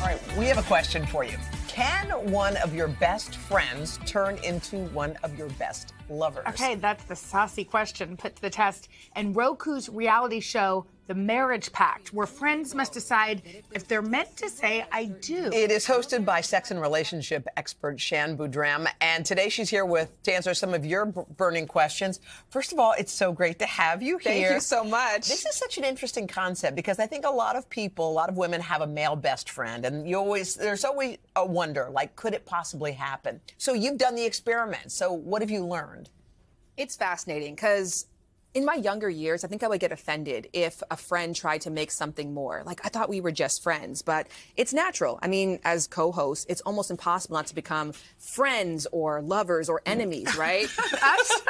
All right, we have a question for you. Can one of your best friends turn into one of your best lovers? Okay, that's the saucy question put to the test. And Roku's reality show, The Marriage Pact, where friends must decide if they're meant to say, I do. It is hosted by sex and relationship expert Shan Boodram, and today she's here to answer some of your burning questions. First of all, it's so great to have you here. Thank you so much. This is such an interesting concept because I think a lot of people, a lot of women have a male best friend, and there's always a wonder, like, could it possibly happen? So you've done the experiment. So what have you learned? It's fascinating because in my younger years, I think I would get offended if a friend tried to make something more. Like, I thought we were just friends, but it's natural. I mean, as co-hosts, it's almost impossible not to become friends or lovers or enemies, right? Us?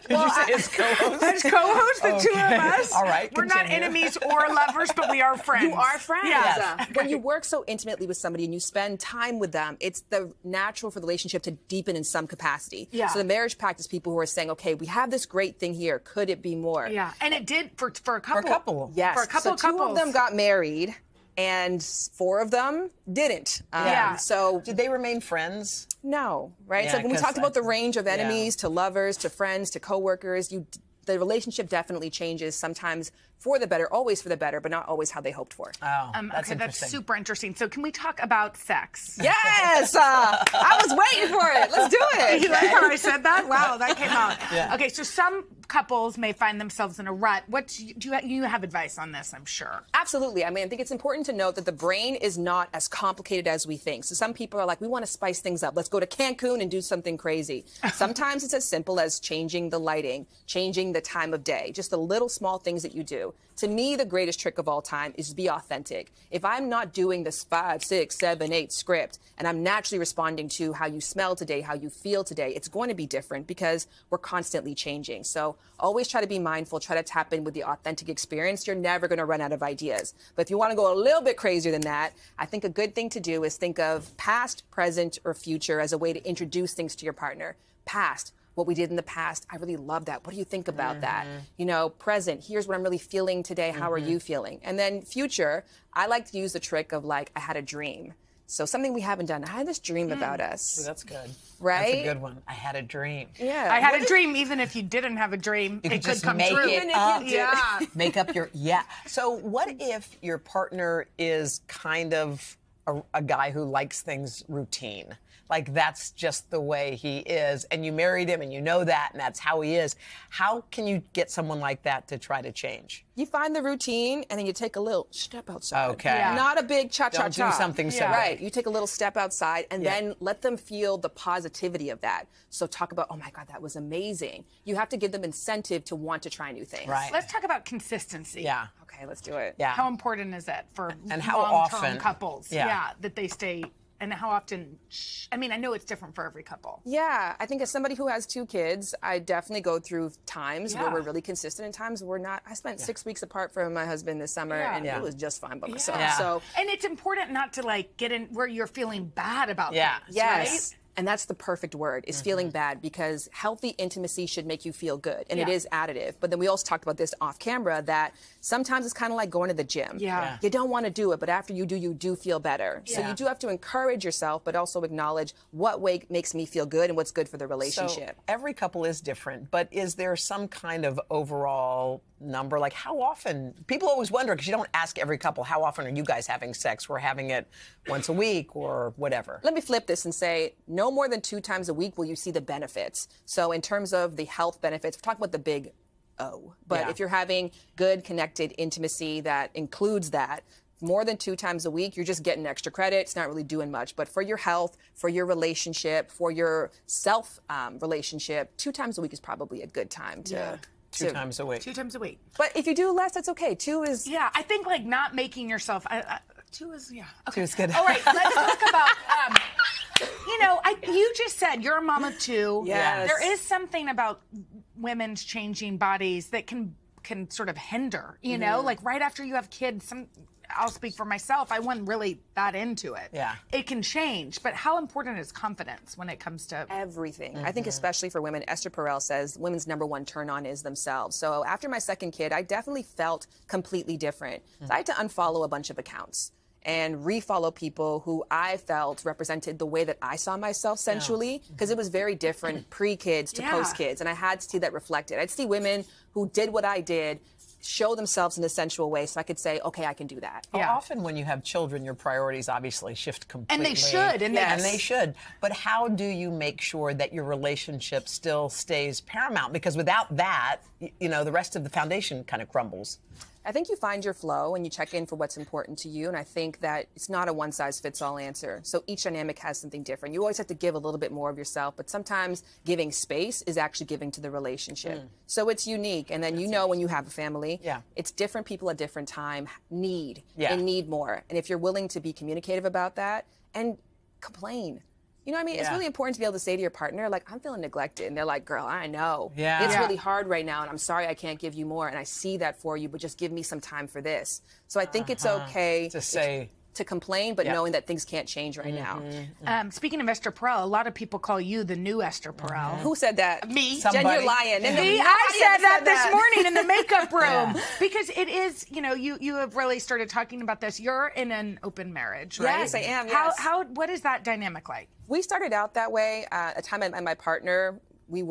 Did you say as co-hosts? As co-hosts, the two of us. All right, we're not continue. enemies or lovers, but we are friends. You are friends. Yeah. When you work so intimately with somebody and you spend time with them, it's the natural for the relationship to deepen in some capacity. Yeah. So the marriage pact is people who are saying, okay, we have this great thing here. Could it be more? Yeah, and it did for a couple. For a couple. Yes. For a couple so two couples. of them got married and 4 of them didn't. Yeah. So Did they remain friends? no, right? Yeah, so when we 'cause talked about the range of yeah. enemies to lovers to friends to coworkers, the relationship definitely changes, sometimes for the better, always for the better, but not always how they hoped for. Oh, that's Okay, that's interesting. super interesting. So can we talk about sex? Yes! I was waiting for it. Let's do it. You like how I said that? Wow, that came out. Yeah. Okay, so some couples may find themselves in a rut. You have advice on this, I'm sure. Absolutely. I mean, I think it's important to note that the brain is not as complicated as we think. So some people are like, we want to spice things up. Let's go to Cancun and do something crazy. Sometimes it's as simple as changing the lighting, changing the time of day, just the little small things that you do. To me, the greatest trick of all time is to be authentic. If I'm not doing this 5, 6, 7, 8 script, and I'm naturally responding to how you smell today, how you feel today, it's going to be different because we're constantly changing. So always try to be mindful, try to tap in with the authentic experience. You're never going to run out of ideas. But if you want to go a little bit crazier than that, I think a good thing to do is think of past, present, or future as a way to introduce things to your partner. Past. What we did in the past, I really love that. What do you think about that? You know, present, here's what I'm really feeling today. How are you feeling? And then future, I like to use the trick of like, I had a dream. So something we haven't done. I had this dream about us. Ooh, that's good. Right? That's a good one. I had a dream. Yeah. I had a dream, even if you didn't have a dream, You it could could just come make true. it up. Yeah. Make up your, yeah. So what if your partner is kind of a guy who likes things routine? Like that's just the way he is, and you married him and you know that, and that's how he is. How can you get someone like that to try to change? You find the routine, and then you take a little step outside. Okay. Yeah. Not a big cha-cha-cha. Don't do something so Right. You take a little step outside, and Yeah. then let them feel the positivity of that. So talk about, oh my God, that was amazing. You have to give them incentive to want to try new things. Right. Let's talk about consistency. Yeah. Okay, let's do it. Yeah. How important is that for And how long-term often? couples? Yeah. That they stay, and how often? I mean, I know it's different for every couple. Yeah, I think as somebody who has 2 kids, I definitely go through times where Yeah. we're really consistent and times we're not. I spent 6 weeks apart from my husband this summer, Yeah. and Yeah. it was just fine by myself. Yeah. So And it's important not to like get in where you're feeling bad about Yeah. things. yes. Right? And that's the perfect word, is feeling bad, because healthy intimacy should make you feel good, and it Yeah. is additive. But then we also talked about this off camera, that sometimes it's kind of like going to the gym. Yeah. You don't want to do it, but after you do feel better. So Yeah. you do have to encourage yourself, but also acknowledge what way makes me feel good and what's good for the relationship. So every couple is different, but is there some kind of overall number? Like how often? People always wonder, because you don't ask every couple, how often are you guys having sex? We're having it once a week or whatever. Let me flip this and say no more than 2 times a week will you see the benefits. So in terms of the health benefits, we're talking about the big O. But Yeah. if you're having good, connected intimacy that includes that, more than 2 times a week, you're just getting extra credit. It's not really doing much. But for your health, for your relationship, for your self relationship, 2 times a week is probably a good time to. Yeah. 2 times a week. 2 times a week. But if you do less, that's okay. 2 is. Yeah, I think like not making yourself. 2 is Okay. 2 is good. All right, let's talk about. You know, you just said you're a mom of 2. Yes. There is something about women's changing bodies that can sort of hinder. You know, like right after you have kids, I'll speak for myself. I wasn't really that into it. Yeah. It can change, but how important is confidence when it comes to Everything. I think especially for women, Esther Perel says women's #1 turn on is themselves. So after my second kid, I definitely felt completely different. So I had to unfollow a bunch of accounts. and refollow people who I felt represented the way that I saw myself sensually, because it was very different pre-kids to post-kids, and I had to see that reflected. I'd see women who did what I did, show themselves in a sensual way, so I could say, okay, I can do that. Well, often when you have children, your priorities obviously shift completely. And they should. And they should. But how do you make sure that your relationship still stays paramount? Because without that, you know, the rest of the foundation kind of crumbles. I think you find your flow and you check in for what's important to you. And I think that it's not a one-size-fits-all answer. So each dynamic has something different. You always have to give a little bit more of yourself, but sometimes giving space is actually giving to the relationship. So it's unique. And then you know when you have a family, it's different people at different time need and need more. And if you're willing to be communicative about that and complain. You know what I mean? It's really important to be able to say to your partner, like, I'm feeling neglected. And they're like, girl, I know. It's really hard right now, and I'm sorry I can't give you more. And I see that for you, but just give me some time for this. So I think it's okay to say, to complain, but knowing that things can't change right now. Speaking of Esther Perel, a lot of people call you the new Esther Perel. Who said that? Me. Jen, you're lying. Me? I said that this morning in the makeup room. Because it is, you know, you have really started talking about this. You're in an open marriage, right? Yes, I am. Yes. What is that dynamic like? We started out that way. At the time I met my partner, we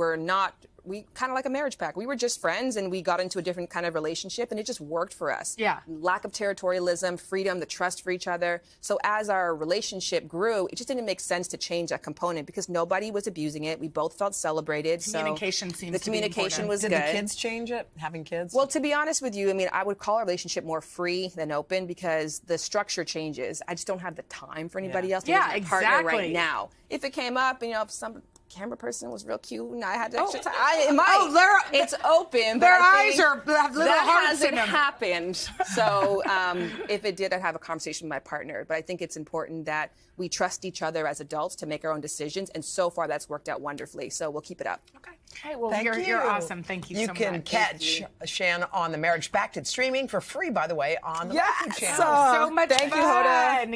kind of like a marriage pact. We were just friends, and we got into a different kind of relationship, and it just worked for us. Lack of territorialism, freedom, the trust for each other. So as our relationship grew, it just didn't make sense to change that component because nobody was abusing it. We both felt celebrated. Communication seems the to be communication was Did good. the kids change it, having kids? Well, to be honest with you, I mean, I would call our relationship more free than open because the structure changes. I just don't have the time for anybody else to be my partner right now. If it came up, you know, if some camera person was real cute and I had extra time, it's open. Their eyes have little that hearts in hasn't them. happened. So if it did, I'd have a conversation with my partner. But I think it's important that we trust each other as adults to make our own decisions. And so far, that's worked out wonderfully. So we'll keep it up. Okay. Hey, well, you're awesome. Thank you so much. You can catch Shan on the Marriage Pact. It's streaming for free, by the way, on the YouTube channel. So much Thank you, Hoda.